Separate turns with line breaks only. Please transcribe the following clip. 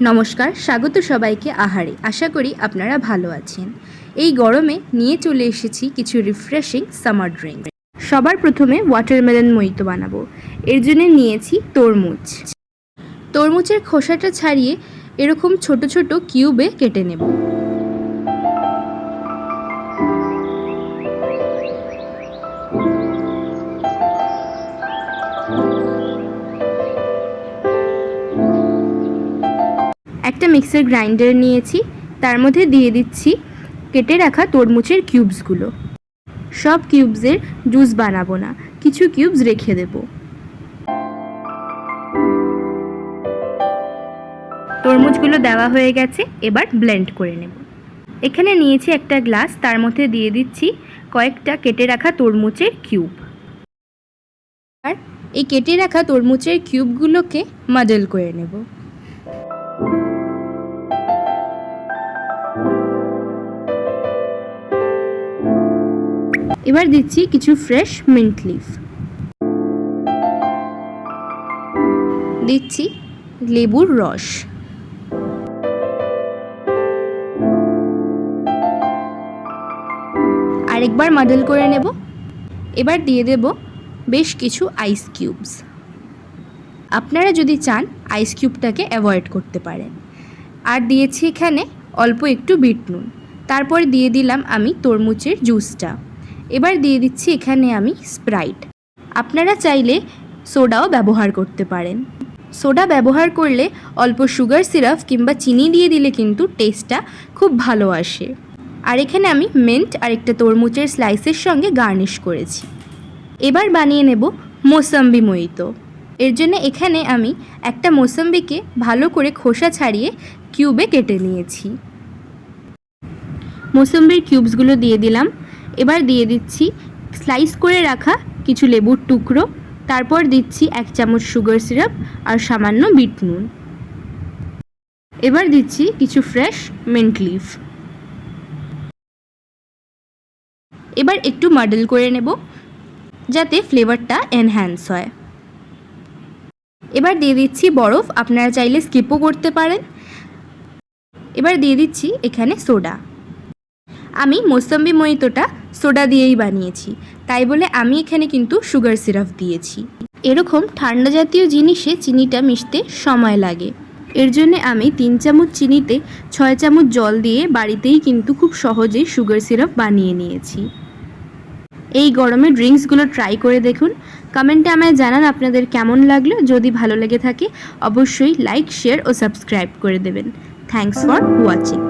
নমস্কার, স্বাগত সবাইকে আহারে। আশা করি আপনারা ভালো আছেন। এই গরমে নিয়ে চলে এসেছি কিছু রিফ্রেশিং সামার ড্রিঙ্ক। সবার প্রথমে ওয়াটারমেলন মইতো বানাবো। এর জন্য নিয়েছি তরমুজ। তরমুজের খোসাটা ছাড়িয়ে এরকম ছোট ছোট কিউবে কেটে নেব। একটা মিক্সার গ্রাইন্ডার নিয়েছি, তার মধ্যে দিয়ে দিচ্ছি কেটে রাখা তরমুজের কিউবসগুলো। সব কিউবসের জুস বানাবো না, কিছু কিউবস রেখে দেব। তরমুজগুলো দেওয়া হয়ে গেছে, এবার ব্লেন্ড করে নেব। এখানে নিয়েছি একটা গ্লাস, তার মধ্যে দিয়ে দিচ্ছি কয়েকটা কেটে রাখা তরমুজের কিউব। আর এই কেটে রাখা তরমুজের কিউবগুলোকে মাডেল করে নেব। এবার দিচ্ছি কিছু ফ্রেশ মিন্ট লিফ, দিচ্ছি লেবুর রস, আরেকবার মাডেল করে নেব। এবার দিয়ে দেব বেশ কিছু আইস কিউবস। আপনারা যদি চান আইস কিউবটাকে অ্যাভয়েড করতে পারেন। আর দিয়েছি এখানে অল্প একটু বিট নুন। তারপর দিয়ে দিলাম আমি তরমুজের জুসটা। এবার দিয়ে দিচ্ছি এখানে আমি স্প্রাইট। আপনারা চাইলে সোডাও ব্যবহার করতে পারেন। সোডা ব্যবহার করলে অল্প সুগার সিরাপ কিংবা চিনি দিয়ে দিলে কিন্তু টেস্টটা খুব ভালো আসে। আর এখানে আমি মিন্ট আর একটা তরমুজের স্লাইসের সঙ্গে গার্নিশ করেছি। এবার বানিয়ে নেব মৌসম্বি মইতো। এর জন্য এখানে আমি একটা মৌসম্বিকে ভালো করে খোসা ছাড়িয়ে কিউবে কেটে নিয়েছি। মৌসম্বির কিউবসগুলো দিয়ে দিলাম। এবার দিয়ে দিচ্ছি স্লাইস করে রাখা কিছু লেবুর টুকরো, তারপর দিচ্ছি 1 চামচ সুগার সিরাপ আর সামান্য বিট নুন। এবার দিচ্ছি কিছু ফ্রেশ মিন্ট লিফ। এবার একটু মাডেল করে নেব যাতে ফ্লেভারটা এনহ্যান্স হয়। এবার দিয়ে দিচ্ছি বরফ, আপনারা চাইলে স্কিপও করতে পারেন। এবার দিয়ে দিচ্ছি এখানে সোডা। আমি মৌসম্বি মইতোটা সোডা দিয়েই বানিয়েছি, তাই বলে আমি এখানে কিন্তু সুগার সিরাপ দিয়েছি। এরকম ঠান্ডা জাতীয় জিনিসে চিনিটা মিশতে সময় লাগে। এর জন্যে আমি 3 চামচ চিনিতে 6 চামচ জল দিয়ে বাড়িতেই কিন্তু খুব সহজেই সুগার সিরাপ বানিয়ে নিয়েছি। এই গরমে ড্রিঙ্কসগুলো ট্রাই করে দেখুন। কমেন্টে আমায় জানান আপনাদের কেমন লাগলো। যদি ভালো লেগে থাকে অবশ্যই লাইক, শেয়ার ও সাবস্ক্রাইব করে দেবেন। Thanks for watching.